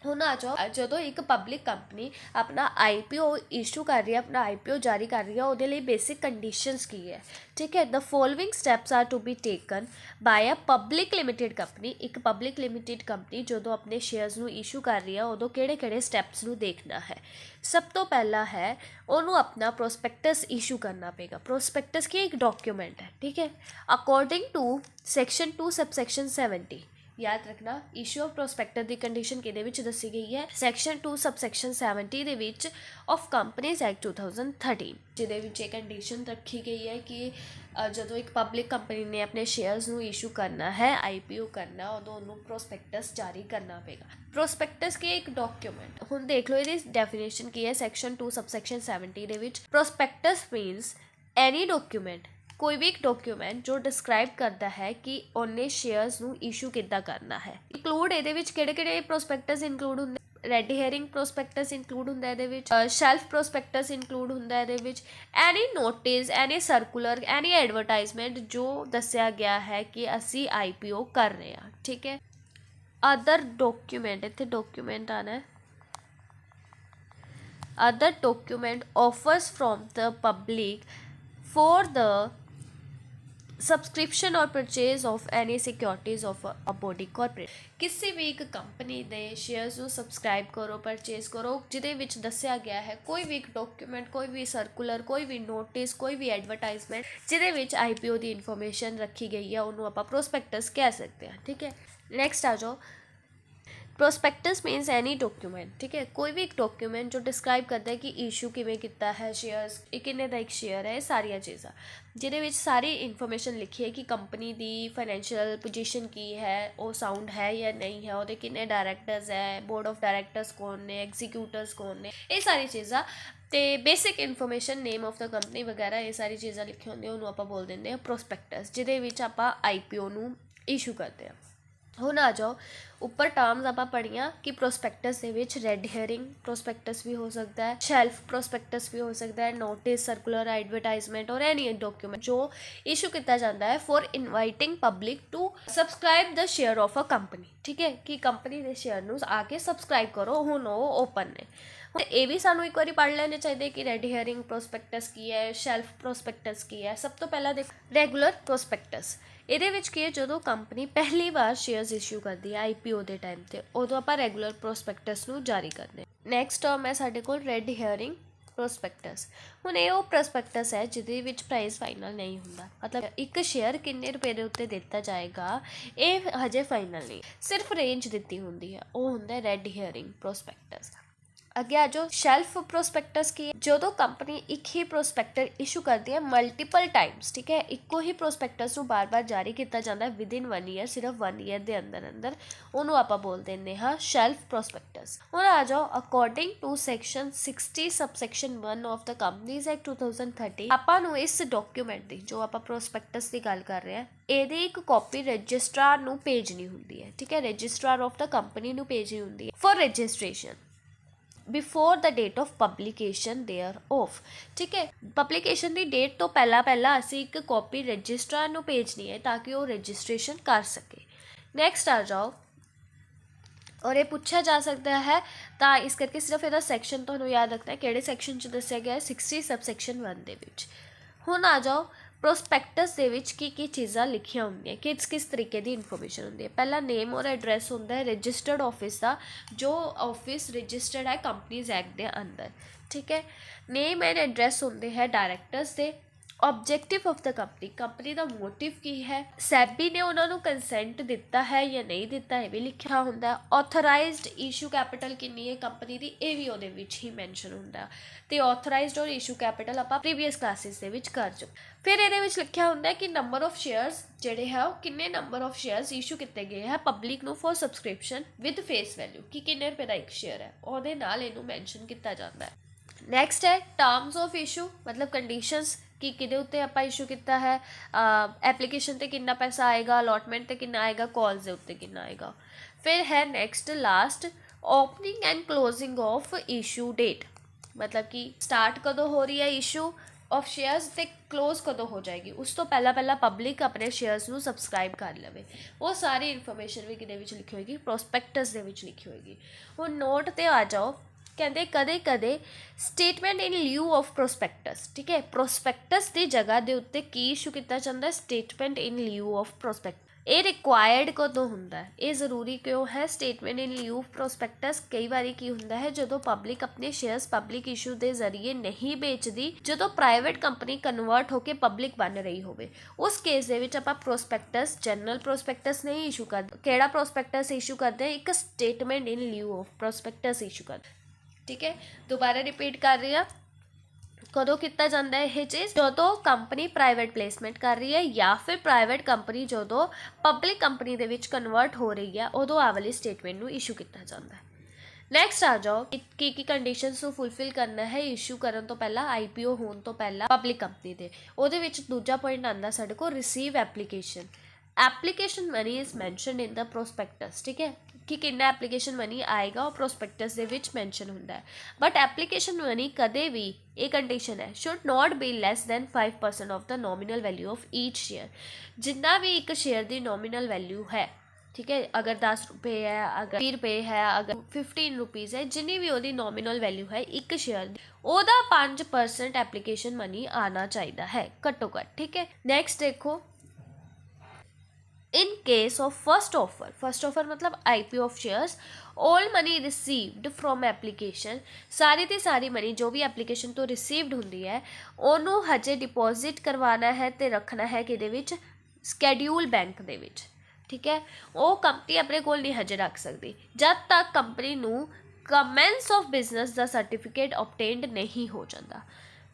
ਹੁਣ ਆ ਜਾਓ, ਜਦੋਂ ਇੱਕ ਪਬਲਿਕ ਕੰਪਨੀ ਆਪਣਾ IPO ਇਸ਼ੂ ਕਰ ਰਹੀ ਹੈ, ਆਪਣਾ IPO ਜਾਰੀ ਕਰ ਰਹੀ ਹੈ, ਉਹਦੇ ਲਈ ਬੇਸਿਕ ਕੰਡੀਸ਼ਨਸ ਕੀ ਹੈ? ਠੀਕ ਹੈ, the following steps are to be taken by a public limited company. ਇੱਕ ਪਬਲਿਕ ਲਿਮਿਟਿਡ ਕੰਪਨੀ ਜਦੋਂ ਆਪਣੇ ਸ਼ੇਅਰਸ ਨੂੰ ਇਸ਼ੂ ਕਰ ਰਹੀ ਹੈ, ਉਦੋਂ ਕਿਹੜੇ ਕਿਹੜੇ ਸਟੈਪਸ ਨੂੰ ਦੇਖਣਾ ਹੈ? ਸਭ ਤੋਂ ਪਹਿਲਾ ਹੈ ਉਹਨੂੰ ਆਪਣਾ ਪ੍ਰੋਸਪੈਕਟਸ ਇਸ਼ੂ ਕਰਨਾ ਪਏਗਾ। ਪ੍ਰੋਸਪੈਕਟਸ ਕੀ ਇੱਕ ਡਾਕੂਮੈਂਟ ਹੈ, ਠੀਕ ਹੈ, ਅਕੋਰਡਿੰਗ ਟੂ ਸੈਕਸ਼ਨ 2 सबसेक्शन 70। याद रखना, इशू ऑफ प्रोस्पैक्टर की कंडीशन किहदे विच दसी गई है? सैक्शन 2 सबसेक्शन 70 दे विच ऑफ कंपनीज एक्ट 2013, जिहदे विच एक कंडीशन रखी गई है कि ਜਦੋਂ ਇੱਕ ਪਬਲਿਕ ਕੰਪਨੀ ਨੇ ਆਪਣੇ ਸ਼ੇਅਰਸ ਨੂੰ ਇਸ਼ੂ ਕਰਨਾ ਹੈ, IPO ਕਰਨਾ, ਉਦੋਂ ਉਹਨੂੰ ਪ੍ਰੋਸਪੈਕਟਸ ਜਾਰੀ ਕਰਨਾ ਪਏਗਾ। ਪ੍ਰੋਸਪੈਕਟਸ ਕੀ ਇੱਕ ਡਾਕੂਮੈਂਟ। ਹੁਣ ਦੇਖ ਲਓ ਇਹਦੀ ਡੈਫੀਨੇਸ਼ਨ ਕੀ ਹੈ ਸੈਕਸ਼ਨ 2 सबसेक्शन 70 ਦੇ ਵਿੱਚ। ਪ੍ਰੋਸਪੈਕਟਸ ਮੀਨਸ ਐਨੀ ਡਾਕੂਮੈਂਟ, कोई भी एक डॉक्यूमेंट जो डिस्क्राइब करता है कि उन्हें शेयर्स नू इशू किद्दां करना है। इंक्लूड ਇਹਦੇ ਵਿੱਚ ਕਿਹੜੇ ਪ੍ਰੋਸਪੈਕਟਸ ਇੰਕਲੂਡ ਹੁੰਦੇ? ਰੈੱਡ ਹੇਅਰਿੰਗ ਪ੍ਰੋਸਪੈਕਟਸ ਇੰਕਲੂਡ ਹੁੰਦਾ ਇਹਦੇ ਵਿੱਚ, ਸ਼ੈਲਫ ਪ੍ਰੋਸਪੈਕਟਸ ਇੰਕਲੂਡ ਹੁੰਦਾ ਇਹਦੇ ਵਿੱਚ, ਐਨੀ ਨੋਟਿਸ, ਐਨੀ ਸਰਕੂਲਰ, ਐਨੀ ਐਡਵਰਟਾਈਜ਼ਮੈਂਟ ਜੋ ਦੱਸਿਆ ਗਿਆ ਹੈ ਕਿ ਅਸੀਂ IPO ਕਰ ਰਹੇ ਹਾਂ। ਠੀਕ ਹੈ, ਅਦਰ ਡਾਕੂਮੈਂਟ, ਇੱਥੇ ਡਾਕੂਮੈਂਟ ਆਣਾ ਹੈ, other document offers from the public for the subscription और purchase of any securities of a body corporate. किसी भी एक कंपनी के शेयर्स को सबसक्राइब करो, परचेज करो, जिहदे विच दस्सिया गया है कोई भी एक डॉक्यूमेंट, कोई भी सर्कुलर, कोई भी नोटिस, कोई भी एडवरटाइजमेंट जिहदे विच IPO की इन्फॉर्मेशन रखी गई है, उन्होंने आपां प्रोस्पैक्टस कह सकते हैं। ठीक है, नैक्सट आ जाओ, प्रोस्पैक्टस मीनस एनी डॉक्यूमेंट। ठीक है, कोई भी एक डॉक्यूमेंट जो डिस्क्राइब करता है कि इशू किवें कीता है शेयर्स, किन्ने दा एक शेयर है, सारिया चीज़ां जिहदे विच सारी इन्फॉर्मेशन लिखी है कि कंपनी की फाइनैंशियल पोजीशन की है, वो साउंड है या नहीं है, वो किन्ने डायरैक्टर्स है, बोर्ड ऑफ डायरैक्टर्स कौन ने, एग्जीक्यूटर्स कौन ने, ये सारी चीज़ां तो basic information, name of the company वगैरह, ये सारी चीज़ां लिखी होंदी, उन्होंने आपां बोल दिंदे आ प्रोस्पैक्टस, जिहदे विच आपां IPO नूं इशू करते हैं। ਹੁਣ आ जाओ ਉੱਪਰ ਟਰਮਸ ਆਪਾਂ ਪੜ੍ਹੀਆਂ ਕਿ ਪ੍ਰੋਸਪੈਕਟਸ ਦੇ ਵਿੱਚ ਰੈੱਡ ਹੇਅਰਿੰਗ ਪ੍ਰੋਸਪੈਕਟਸ ਵੀ ਹੋ ਸਕਦਾ ਹੈ, ਸ਼ੈਲਫ ਪ੍ਰੋਸਪੈਕਟਸ ਵੀ ਹੋ ਸਕਦਾ ਹੈ, ਨੋਟਿਸ, ਸਰਕੂਲਰ, ਐਡਵਰਟਾਈਜ਼ਮੈਂਟ ਔਰ ਐਨੀ ਡਾਕੂਮੈਂਟ ਜੋ ਇਸ਼ੂ ਕੀਤਾ ਜਾਂਦਾ ਹੈ for inviting public to subscribe the share of a company. ਠੀਕ ਹੈ, ਕਿ ਕੰਪਨੀ ਦੇ ਸ਼ੇਅਰ ਨੂੰ ਆ ਕੇ ਸਬਸਕ੍ਰਾਈਬ ਕਰੋ, ਹੁਣ ਉਹ ਓਪਨ ਨੇ। ਹੁਣ ਇਹ ਵੀ ਸਾਨੂੰ ਇੱਕ ਵਾਰੀ ਪੜ੍ਹ ਲੈਣੇ ਚਾਹੀਦੇ ਕਿ ਰੈੱਡ ਹੇਅਰਿੰਗ ਪ੍ਰੋਸਪੈਕਟਸ ਕੀ ਹੈ, ਸ਼ੈਲਫ ਪ੍ਰੋਸਪੈਕਟਸ ਕੀ ਹੈ। ਸਭ ਤੋਂ ਪਹਿਲਾਂ ਦੇਖੋ ਰੈਗੂਲਰ ਪ੍ਰੋਸਪੈਕਟਸ। ਇਹਦੇ ਵਿੱਚ ਕੀ ਹੈ, ਜਦੋਂ ਕੰਪਨੀ ਪਹਿਲੀ ਵਾਰ ਸ਼ੇਅਰਸ ਇਸ਼ੂ ਕਰਦੀ ਹੈ IPO ਦੇ ਟਾਈਮ 'ਤੇ, ਉਦੋਂ ਆਪਾਂ ਰੈਗੂਲਰ ਪ੍ਰੋਸਪੈਕਟਸ ਨੂੰ ਜਾਰੀ ਕਰਦੇ। ਨੈਕਸਟ ਟਰਮ ਹੈ ਸਾਡੇ ਕੋਲ ਰੈੱਡ ਹੇਅਰਿੰਗ ਪ੍ਰੋਸਪੈਕਟਸ। ਹੁਣ ਇਹ ਉਹ ਪ੍ਰੋਸਪੈਕਟਸ ਹੈ ਜਿਹਦੇ ਵਿੱਚ ਪ੍ਰਾਈਸ ਫਾਈਨਲ ਨਹੀਂ ਹੁੰਦਾ, ਮਤਲਬ ਇੱਕ ਸ਼ੇਅਰ ਕਿੰਨੇ ਰੁਪਏ ਦੇ ਉੱਤੇ ਦਿੱਤਾ ਜਾਏਗਾ ਇਹ ਹਜੇ ਫਾਈਨਲ ਨਹੀਂ, ਸਿਰਫ ਰੇਂਜ ਦਿੱਤੀ ਹੁੰਦੀ ਹੈ, ਉਹ ਹੁੰਦਾ ਰੈੱਡ ਹੇਅਰਿੰਗ ਪ੍ਰੋਸਪੈਕਟਸ। ਅੱਗੇ ਆ ਜਾਓ ਸ਼ੈਲਫ ਪ੍ਰੋਸਪੈਕਟਸ ਕੀ ਹੈ? ਜਦੋਂ ਕੰਪਨੀ ਇੱਕ ਹੀ ਪ੍ਰੋਸਪੈਕਟਰ ਇਸ਼ੂ ਕਰਦੀ ਹੈ ਮਲਟੀਪਲ ਟਾਈਮਸ। ਠੀਕ ਹੈ, ਇੱਕੋ ਹੀ ਪ੍ਰੋਸਪੈਕਟਸ ਨੂੰ ਬਾਰ-ਬਾਰ ਜਾਰੀ ਕੀਤਾ ਜਾਂਦਾ ਹੈ ਵਿਦਿਨ 1 ਈਅਰ, ਸਿਰਫ 1 ਈਅਰ ਦੇ ਅੰਦਰ ਅੰਦਰ, ਉਹਨੂੰ ਆਪਾਂ ਬੋਲ ਦਿੰਦੇ ਹਾਂ ਸ਼ੈਲਫ ਪ੍ਰੋਸਪੈਕਟਸ। ਹੁਣ ਆ ਜਾਓ according to section 60 subsection 1 of the companies act 2013, ਆਪਾਂ ਨੂੰ ਇਸ ਡਾਕੂਮੈਂਟ ਦੀ, ਜੋ ਆਪਾਂ ਪ੍ਰੋਸਪੈਕਟਸ ਦੀ ਗੱਲ ਕਰ ਰਹੇ ਹਾਂ, ਇਹਦੀ ਇੱਕ ਕਾਪੀ ਰਜਿਸਟਰਾਰ ਨੂੰ ਭੇਜਣੀ ਹੁੰਦੀ ਹੈ। ਠੀਕ ਹੈ, ਰਜਿਸਟਰਾਰ ਆਫ ਦ ਕੰਪਨੀ ਨੂੰ ਭੇਜਣੀ ਹੁੰਦੀ ਹੈ for registration before the date of publication there of. ठीक है, पब्लिकेशन की डेट तो पहला असी एक कॉपी रजिस्ट्रार नूं भेजनी है ताकि वो रजिस्ट्रेशन कर सके। नैक्सट आ जाओ, और ये पूछा जा सकता है, तो इस करके सिर्फ यदा सैक्शन तुहानूं याद रखना है किहड़े सैक्शन च दस्सिया गया है, 60 सबसेक्शन 1 दे विच। हुण आ जाओ प्रोस्पैक्टस दे विच की चीज़ां लिखियां होंदियां, किस तरीके की इन्फॉर्मेशन होंदी है। पहला नेम और एड्रैस होंदा है रजिस्टर्ड ऑफिस का, जो ऑफिस रजिस्टर्ड है कंपनीज एक्ट के अंदर। ठीक है, नेम एंड एड्रैस होंदे है डायरैक्टर्स के, ऑब्जेक्टिव ऑफ द कंपनी का मोटिव की है, सैबी ने उन्होंने कंसेंट दिता है या नहीं दिता ये भी लिखा होंगे, ऑथराइज्ड इशू कैपिटल कितनी है कंपनी की ये भी ਉਹਦੇ ਵਿੱਚ ही मैंशन होंगे, तो ऑथराइज्ड और इशू कैपिटल आप प्रीवियस क्लासिस ਦੇ ਵਿੱਚ कर चुके। फिर ये लिखा होंगे कि नंबर ऑफ शेयर्स ਜਿਹੜੇ है वो किन्ने नंबर ऑफ शेयर्स इशू किए गए हैं पब्लिक ਨੂੰ for subscription with face value कि किन्ने रुपए का एक शेयर है ਉਹਦੇ ਨਾਲ ਇਹਨੂੰ मैंशन किया जाता है। नैक्सट है टर्म्स ऑफ इशू मतलब कंडीशनस कि किहदे उत्ते आपां इशू किया है, एप्लीकेशन ते कितना पैसा आएगा, अलॉटमेंट ते कितना आएगा, कॉल्स के उत्ते कितना आएगा। फिर है next last opening and closing of issue date मतलब कि स्टार्ट कदों हो रही है इशू ऑफ शेयर्स ते क्लोज कदों हो जाएगी, उस तो पहला पब्लिक अपने शेयर्स नू सबसक्राइब कर लवे। वो सारी इन्फॉर्मेशन भी किहदे विच लिखी होएगी, प्रोस्पैक्टस दे विच लिखी होएगी। हुण नोट ते आ जाओ, कहते कदे कदे स्टेटमेंट इन ल्यू ऑफ प्रोस्पैक्टस, ठीक है, प्रोस्पैक्टस की जगह के उत्ते की इशू किया जाता है, स्टेटमेंट इन ल्यू ऑफ प्रोस्पैक्ट। ये रिक्वायर्ड कदों होंदा है, ये जरूरी क्यों है स्टेटमेंट इन ल्यू ऑफ प्रोस्पैक्टस? कई बार की होंदा है जो पब्लिक अपने शेयर्स पब्लिक इशू के जरिए नहीं बेचती, जो प्राइवेट कंपनी कन्वर्ट होकर पब्लिक बन रही हो, उस केस दे विच आपां प्रोस्पैक्टस जनरल प्रोस्पैक्टस नहीं इशू करते। किहड़ा प्रोस्पैक्टस इशू करते हैं? एक statement in lieu of prospectus issue करते। ठीक है, दोबारा रिपीट कर रही है, कदों किया जाता है यह चीज़ जो कंपनी प्राइवेट प्लेसमेंट कर रही है या फिर प्राइवेट कंपनी जो पब्लिक कंपनी के विच कन्वर्ट हो रही है उदों आ वाली स्टेटमेंट में इशू किया जाता है। नैक्सट आ जाओ की कंडीशनस को फुलफिल करना है इशू करने तो पहला, IPO होने तो पहला पब्लिक कंपनी के। वो दूजा पॉइंट आता साढ़े को receive application money is mentioned in the prospectus. ठीक है कि कितना एप्लीकेशन मनी आएगा और प्रोस्पैक्टस दे विच मैंशन होंदा है, बट एप्लीकेशन मनी कदे भी ये कंडीशन है should not be less than 5% of the nominal value of each share. जिन्ना भी एक शेयर की नॉमिनल वैल्यू है, ठीक है, अगर 10 रुपये है, अगर 20 रुपये है, अगर 15 रुपीज़ है, जिन्नी भी वो नॉमिनल वैल्यू है एक शेयर ओदा 5% एप्लीकेशन मनी आना चाहिए है घट्टो घट्ट। ठीक है, नैक्सट देखो in case of first offer मतलब IPO of shares, all money received from application, सारी की सारी मनी जो भी एप्लीकेशन तो रिसीव्ड होंदी है उन्होंने हजे डिपॉजिट करवाना है तो रखना है कि स्कैड्यूल बैंक दे विच। ठीक है, वो कंपनी अपने को नहीं हजे रख सकती जब तक कंपनी नू कमेंस ऑफ बिजनेस का सर्टिफिकेट ऑब्टेन्ड नहीं हो जाता।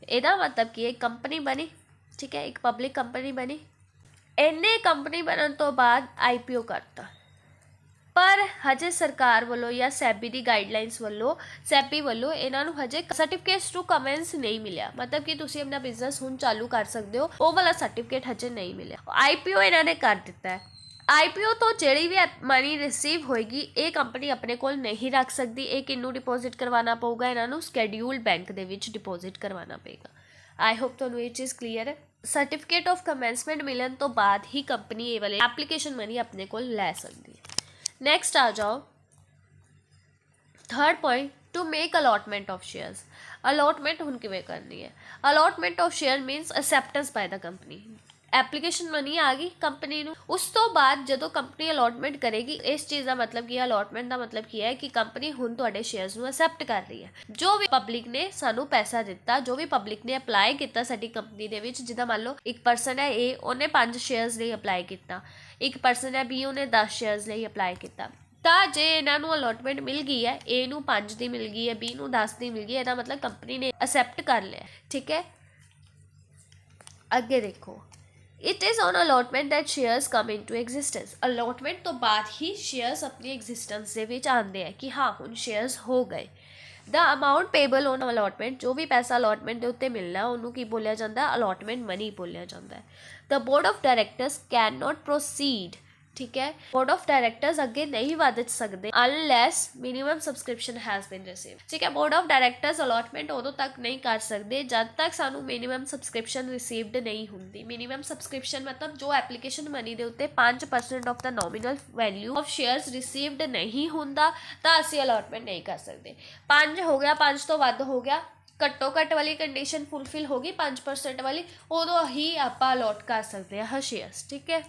यदा मतलब कि एक कंपनी बनी, ठीक है, एक पब्लिक कंपनी बनी, इन्ने कंपनी बनने तो बाद IPO करता, पर हजे सरकार वालों या सैबी की गाइडलाइनस वालों सैबी वालों इन्हों हजे सर्टिफिकेट्स टू कमेंस नहीं मिले, मतलब कि तुसीं अपना बिजनेस हुण चालू कर सकते हो, वो वाला सर्टिफिकेट हजे नहीं मिले। IPO इन्होंने कर दिता है, IPO तो जी भी मनी रिसीव होएगी ये कंपनी अपने को नहीं रख सकती, ये किनू डिपॉजिट करवाना पऊगा, इन्हों स्कैड्यूल बैंक के विच डिपॉजिट करवाना पेगा। आई होप तुहानूं ये चीज़ क्लीयर है। सर्टिफिकेट ऑफ कमेंसमेंट मिलने तो बाद ही कंपनी ये वाले एप्लीकेशन मनी अपने को लै सकती है। नैक्सट आ जाओ third point, to make allotment of shares. Allotment हुण किवें करनी है? Allotment of share means acceptance by the company. Application money आ गई कंपनी नूं, उस तो बाद जो कंपनी अलॉटमेंट करेगी, इस चीज़ का मतलब की अलॉटमेंट का मतलब की है कि कंपनी हुण तुहाडे शेयर्स नूं एक्सैप्ट कर रही है। जो भी पब्लिक ने सानू पैसा दिता, जो भी पब्लिक ने अपलाई किया साडी कंपनी दे विच, जिद्दां मान लो एक परसन है A, उन्हें 5 शेयर्स लिए अपलाई किया, एक परसन है B, उन्हें 10 शेयर्स लिए अपलाई किया, तो जे इन्हों अलॉटमेंट मिल गई है, A नूं 5 की मिल गई है, B नूं 10 की मिल गई है, इसका मतलब कंपनी ने एक्सैप्ट कर लिया। ठीक है, अगे देखो, it is on allotment that shares come into टू एग्जिस्टेंस। अलॉटमेंट तो बाद ही शेयर्स अपनी एग्जिस्टेंस के विच आते हैं कि हाँ हुण शेयर्स हो गए। The amount payable on allotment, जो भी पैसा अलॉटमेंट के उत्ते मिलना उन्होंने की बोलिया जाता है, अलॉटमेंट मनी बोलिया जाता है। The board of directors can not proceed, ठीक है, बोर्ड ऑफ डायरैक्टर्स अगे नहीं वध सकते unless minimum subscription has been receive. ठीक है, बोर्ड ऑफ डायरैक्टर्स अलॉटमेंट उदों तक नहीं कर सकते जब तक सानू मिनिमम सबसक्रिप्शन रिसीव्ड नहीं होंगी। मिनिमम सबसक्रिप्शन मतलब जो एप्लीकेशन मनी के उत्ते 5% of the nominal value of shares received नहीं होंदा तो असीं अलॉटमेंट नहीं कर सकते। 5 हो गया, 5 तो वध हो गया, घट्टो घट्ट वाली कंडीशन फुलफिल होगी 5% वाली, उदों ही आप अलॉट कर सकते हैं शेयर्स। ठीक है,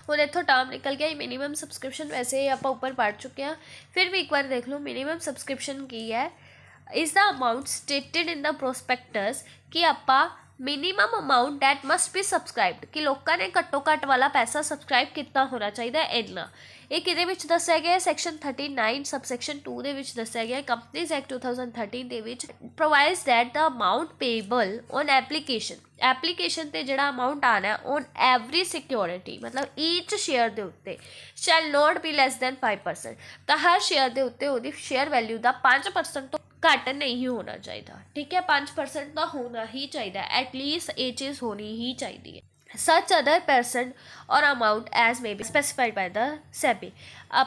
हुण इत्थों टर्म निकल गया मिनिमम सबसक्रिप्शन, वैसे ही आप ऊपर पढ़ चुके हैं, फिर भी एक बार देख लो मिनिमम सबसक्रिप्शन की है, is the amount stated in the prospectus कि आप minimum amount that must be subscribed कि लोगों ने घट्टो घੱਟ वाला पैसा सबसक्राइब कितना होना चाहिए इन्ना ਇਹ ਕਿਹਦੇ ਵਿੱਚ ਦੱਸਿਆ ਗਿਆ ਸੈਕਸ਼ਨ 39 ਸਬਸੈਕਸ਼ਨ 2 ਦੇ ਵਿੱਚ ਦੱਸਿਆ ਗਿਆ ਕੰਪਨੀਜ਼ ਐਕਟ 2013 ਦੇ ਵਿੱਚ provides that the amount payable on application ਤੇ ਜਿਹੜਾ ਅਮਾਊਂਟ ਆਣਾ ਔਨ ਐਵਰੀ ਸਿਕਿਉਰਿਟੀ मतलब ਈਚ ਸ਼ੇਅਰ ਦੇ ਉੱਤੇ shell note B less than 5% ਤਾਂ ਹਰ ਸ਼ੇਅਰ ਦੇ ਉੱਤੇ ਉਹਦੀ ਸ਼ੇਅਰ ਵੈਲਿਊ ਦਾ 5% ਤੋਂ घट नहीं होना चाहिए, ठीक है। 5% तो होना ही चाहिए, एटलीस्ट ये चीज़ होनी ही चाहिए। सच अदर परसेंट और amount as may be specified by the SEBI.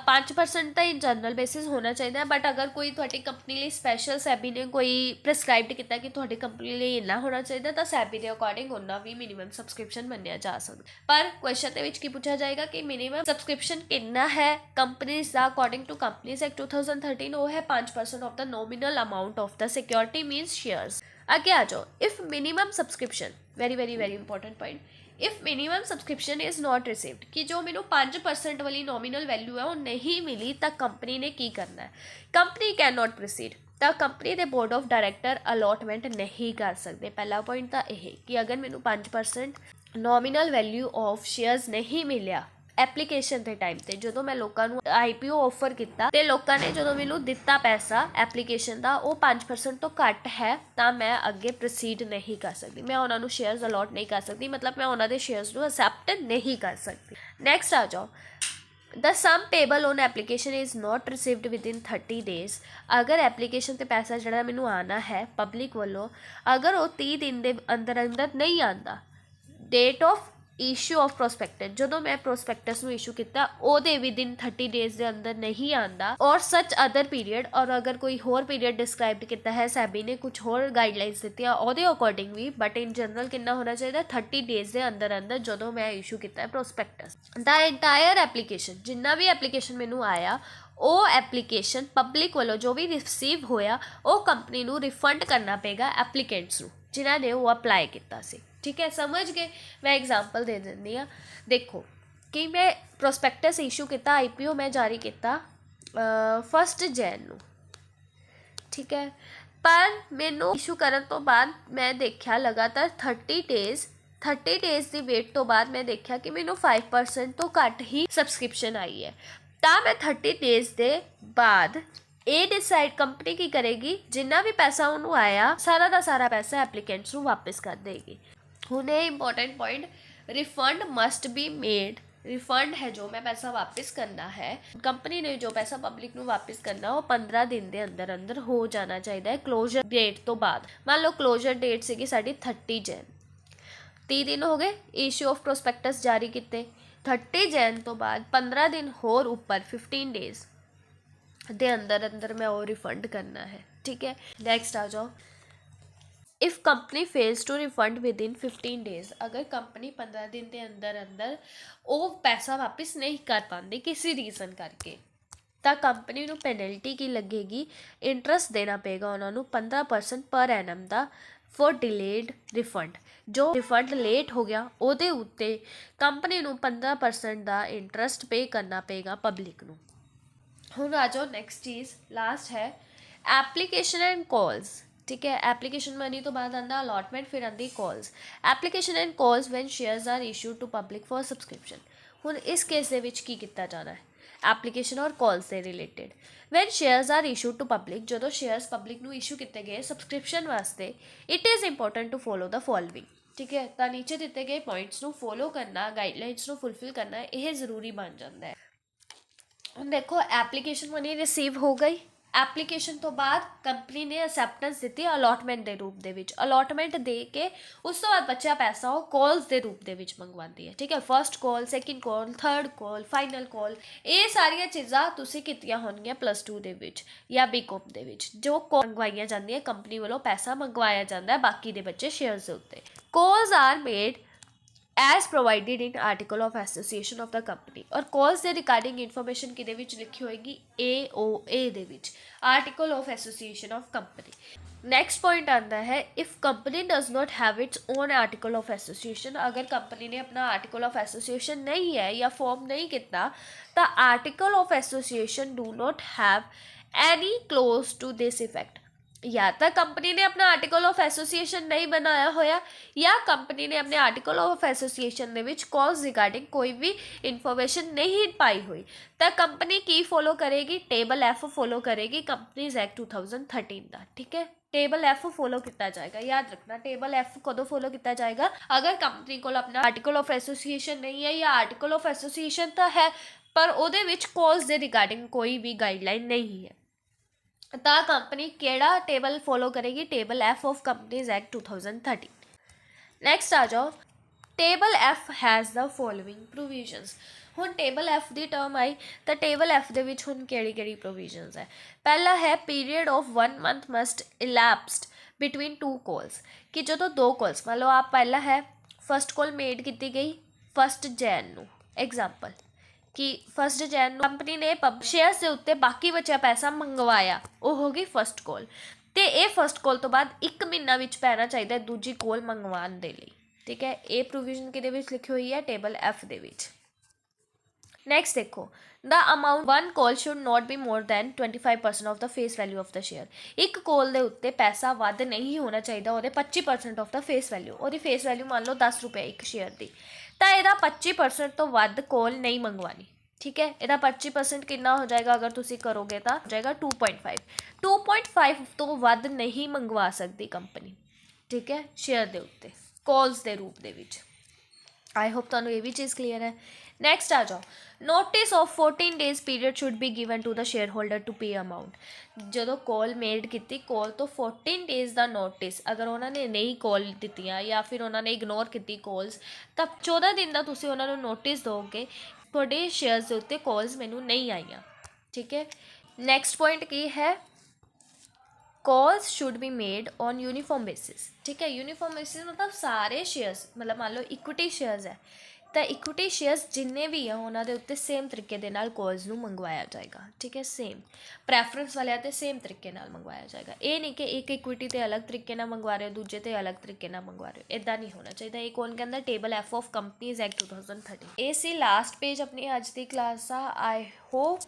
5% तो इन जनरल बेसिस होना चाहिए, बट अगर कोई थोड़ी कंपनी लिए स्पैशल सैबी ने कोई प्रिस्क्राइब्ड किया कि थोड़ी कंपनी लिए इन्ना होना चाहिए तो सैबी के अकॉर्डिंग उन्ना भी मिनिमम सबसक्रिप्शन मन्निया जा सकता। पर क्वेश्चन के विच की पूछा जाएगा कि मिनिमम सबसक्रिप्शन कितना है कंपनीज का अकॉर्डिंग टू कंपनीज एक्ट 2013 वो है 5% of the nominal amount of the security means shares. आगे आ जाओ, if minimum subscription very very very important point, if minimum subscription is not received कि जो मैंने 5% वाली नॉमिनल वैल्यू है वो नहीं मिली तो कंपनी ने की करना है, कंपनी कैन नॉट प्रोसीड तो कंपनी के बोर्ड ऑफ डायरैक्टर अलॉटमेंट नहीं कर सकते। पहला पॉइंट तो यह कि अगर मैंने 5% नॉमिनल वैल्यू ऑफ शेयर्स नहीं मिलिया एप्लीकेशन के टाइम पर जो मैं लोगों को IPO ऑफर किया तो लोगों ने जो मैंने दिता पैसा एप्लीकेशन का वो 5% तो घट है तो मैं अगे प्रोसीड नहीं कर सकती, मैं उन्होंने शेयर्स अलॉट नहीं कर सकती, मतलब मैं उन्होंने शेयर्स को एक्सैप्ट नहीं कर सकती। नैक्सट आ जाओ, the sum payable on application is not received within 30 days. अगर एप्लीकेशन से पैसा जो मैनू आना है पब्लिक वालों अगर वो 30 दिन के अंदर अंदर नहीं आता, डेट ऑफ इशू ऑफ प्रोस्पैक्टस जो मैं प्रोस्पैक्टस में इशू किया वो विद इन 30 डेज़ के अंदर नहीं आता, और सच अदर पीरियड और अगर कोई होर पीरियड डिस्क्राइब किया है सैबी ने कुछ होर गाइडलाइंस दी वो अकॉर्डिंग भी, बट इन जनरल कितना होना चाहिए 30 डेज़ के अंदर अंदर जो मैं इशू किया प्रोस्पैक्टस। द एंटायर एप्लीकेशन जिन्ना भी एप्लीकेशन मैनू आया वो एप्लीकेशन पब्लिक वालों जो भी रिसीव होया वो कंपनी को रिफंड करना पेगा एप्लीकेंट्स को जिन्होंने वो अप्लाई किया सी, ठीक है। समझ गए, मैं एग्जाम्पल दे दी हाँ। देखो कि मैं प्रोस्पैक्टस इशू किया IPO मैं जारी किया 1 जनवरी, ठीक है, पर मैनू इशू करन तो बाद मैं देखा लगातार 30 डेज़ की वेट तो बाद मैं देखा कि मैनू 5% तो घट ही सबसक्रिप्शन आई है, तो मैं 30 डेज़ के बाद ये डिसाइड कंपनी की करेगी जिन्ना भी पैसा उन्होंने आया सारा का सारा पैसा एप्लीकेंट्स को वापस कर देगी। हुण ये important point, refund must be made, refund है जो मैं पैसा वापस करना है कंपनी ने जो पैसा पब्लिक को वापस करना वो 15 दिन के अंदर अंदर हो जाना चाहिए क्लोजर डेट तो बाद। मान लो क्लोजर डेट सी साड़ी 30 जैन, 30 दिन हो गए इशू ऑफ प्रोस्पैक्टस जारी किए, 30 जैन तो बाद 15 दिन होर ऊपर 15 डेज़ दे अंदर अंदर मैं वो रिफंड करना है, ठीक है। नैक्सट आ जाओ, if company fails to refund within 15 days, अगर कंपनी 15 दिन के अंदर अंदर वो पैसा वापस नहीं कर पाती किसी रीज़न करके तो कंपनी को पेनल्टी की लगेगी, इंटरस्ट देना पेगा उन्होंने 15% पर एनम का फॉर डिलेड रिफंड। जो रिफंड लेट हो गया ਉਹਦੇ ਉੱਤੇ कंपनी को 15% का इंटरस्ट पे करना पेगा पब्लिक को। हुण आ जाओ नैक्सट चीज़ लास्ट है एप्लीकेशन एंड कॉल्स, ठीक है। एप्लीकेशन मनी तो बाद आता अलॉटमेंट, फिर आती calls. Application and calls when shares are issued to public for subscription. हुण इस केस दे विच की किया जाना है एप्लीकेशन और कॉल्स से related, when shares are issued to public जो शेयर्स पब्लिक को इशू किए गए सबसक्रिप्शन वास्ते, it is important to follow the following, ठीक है। तो नीचे दिए गए पॉइंट्स को फॉलो करना, गाइडलाइंस को फुलफिल करना यह जरूरी बन जाता है। हम देखो एप्लीकेशन मनी रिसीव हो गई, एप्लीकेशन तो बाद कंपनी ने एक्सैप्टेंस दी अलॉटमेंट के रूप के, अलॉटमेंट दे के उस तो बाद बचा पैसा वो कॉल्स के रूप के मंगवाती है, ठीक है। First call, second call, third call, final call, ये सारिया चीज़ां तुसीं कीतियां होणगियां +2 दे विच या BCom दे विच, जो कॉल मंगवाइयां जांदियां कंपनी वालों पैसा मंगवाया जाता है बाकी के बच्चे शेयर्स के उत्ते। Calls are made as provided in article of association of the company, और कॉल्स के रिगार्डिंग इन्फॉर्मेशन कि लिखी होएगी AOA they which, article of association of company. Next point आता है if company does not have its own article of association, अगर company ने अपना आर्टिकल ऑफ एसोसीएशन नहीं है या फॉर्म नहीं किया तो article of association do not have any close to this effect. या तो कंपनी ने अपना आर्टिकल ऑफ एसोसीएशन नहीं बनाया होया या कंपनी ने अपने आर्टिकल ऑफ एसोसीएशन ਦੇ ਵਿੱਚ कॉज रिगार्डिंग कोई भी इन्फॉर्मेशन नहीं पाई हुई तो कंपनी की फॉलो करेगी टेबल एफ फॉलो करेगी कंपनीज एक्ट 2013 का। ठीक है, टेबल एफ फॉलो किया जाएगा। याद रखना टेबल एफ कदों फॉलो किया जाएगा अगर कंपनी को अपना आर्टिकल ऑफ एसोसीएशन नहीं है या आर्टिकल ऑफ एसोसीएशन तो है पर ਉਹਦੇ ਵਿੱਚ कॉज ਦੇ रिगार्डिंग कोई भी गाइडलाइन नहीं है तो कंपनी केड़ा टेबल फॉलो करेगी, table F of companies act 2013। Next आ जाओ, table F has the following provisions. हुण टेबल एफ की टर्म आई तो टेबल एफ दे विच हुण केड़ी प्रोविजनस है। पहला है period of 1 month must elapsed between 2 calls कि जो 2 कॉल्स मान लो आप पहला है फस्ट कॉल मेड की गई 1 जैन नू एग्जाम्पल कि 1 जैन कंपनी ने शेयर्स के उत्ते बाकी बचा पैसा मंगवाया वो हो गई फस्ट कॉल तो ये फस्ट कॉल तो बाद 1 महीना विच पैना चाहिए दूजी कॉल मंगवाने के लिए। ठीक है, ये प्रोविजन कि लिखी हुई है टेबल एफ दे विच। नैक्सट देखो, the amount 1 call should not be more than 25% of the face value of the share. एक कॉल के उत्ते पैसा वध नहीं होना चाहिए और 25% ऑफ द फेस वैल्यू और फेस वैल्यू मान लो 10 रुपये एक शेयर की तो यदा 25% तो वध कॉल नहीं मंगवानी। ठीक है, यदा 25% कितना हो जाएगा अगर तुम करोगे तो हो जाएगा 2.5 तो वध नहीं मंगवा सकती कंपनी। ठीक है, शेयर के उत्ते कॉल्स के रूप के विच। आई होप तुहानू ये भी चीज़ क्लीयर है। नैक्सट आ जाओ, notice of 14 days period should be given to the share holder to pay amount. जो कॉल मेड की कॉल तो 14 डेज का नोटिस अगर उन्होंने नहीं कॉल दित्तियां या फिर उन्होंने इग्नोर की कॉल्स तो 14 दिन का तुसीं उन्होंने नोटिस दोगे थोड़े शेयर्स के उत्ते कॉल्स मैनू नहीं आईयां। ठीक है, नैक्सट पॉइंट की है calls should be made on uniform basis. ठीक है, यूनीफॉर्म बेसिस मतलब सारे शेयर्स मतलब मान लो इक्विटी शेयर्स है तो इक्विटी शेयर्स जिन्ने भी है उन्होंने उत्ते सेम तरीके दे नाल कॉल्स नू मंगवाया जाएगा। ठीक है, सेम प्रैफरेंस वाले ते सेम तरीके नाल मंगवाया जाएगा। ये नहीं कि एक इक्विटी ते अलग तरीके नाल मंगवा रहे हो दूजे ते अलग तरीके नाल मंगवा रहे हो, इदा नहीं होना चाहिए। ये कौन कहता table F of companies act 2013। ये सी लास्ट पेज अपनी अज की क्लास का। आई होप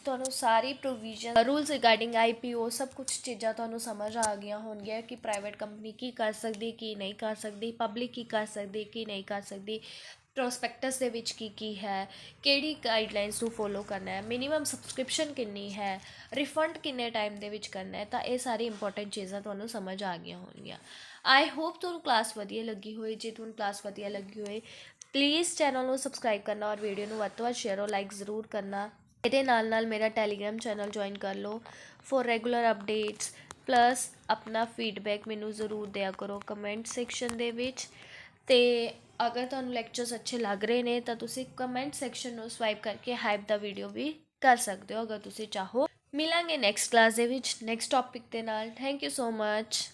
ਤੁਹਾਨੂੰ ਸਾਰੀ प्रोविजन रूल्स रिगार्डिंग IPO सब कुछ चीज़ा ਤੁਹਾਨੂੰ समझ आ गई होंगे कि प्राइवेट कंपनी की कर सकती की नहीं कर सकती, पब्लिक की कर सकती की नहीं कर सकती, प्रोस्पैक्टस ਦੇ ਵਿੱਚ ਕੀ है, ਕਿਹੜੀ गाइडलाइंस ਨੂੰ फॉलो करना है, मिनिमम सबसक्रिप्शन कितनी है, रिफंड किन्ने टाइम ਦੇ ਵਿੱਚ करना है। तो ये सारी इंपॉर्टेंट चीज़ां ਤੁਹਾਨੂੰ समझ आ गई होंगी। आई होप ਤੁਹਾਨੂੰ क्लास ਵਧੀਆ लगी होए। जे ਤੁਹਾਨੂੰ क्लास ਵਧੀਆ लगी होए प्लीज़ चैनल ਨੂੰ सबसक्राइब करना और वीडियो ਨੂੰ ਵੱਧ ਤੋਂ ਵੱਧ शेयर और लाइक ज़रूर करना। ਇਹਦੇ ਨਾਲ मेरा टैलीग्राम चैनल ज्वाइन कर लो फॉर रेगुलर अपडेट्स प्लस अपना फीडबैक मैनू ज़रूर दिया करो कमेंट सैक्शन दे विच। ते अगर तुहानू लैक्चर्स अच्छे लग रहे हैं तो तुसी कमेंट सैक्शन में स्वाइप करके हाइप दा वीडियो भी कर सकते हो अगर तुसी चाहो। मिलांगे नैक्सट क्लास दे विच नैक्सट टॉपिक दे नाल। Thank you so much.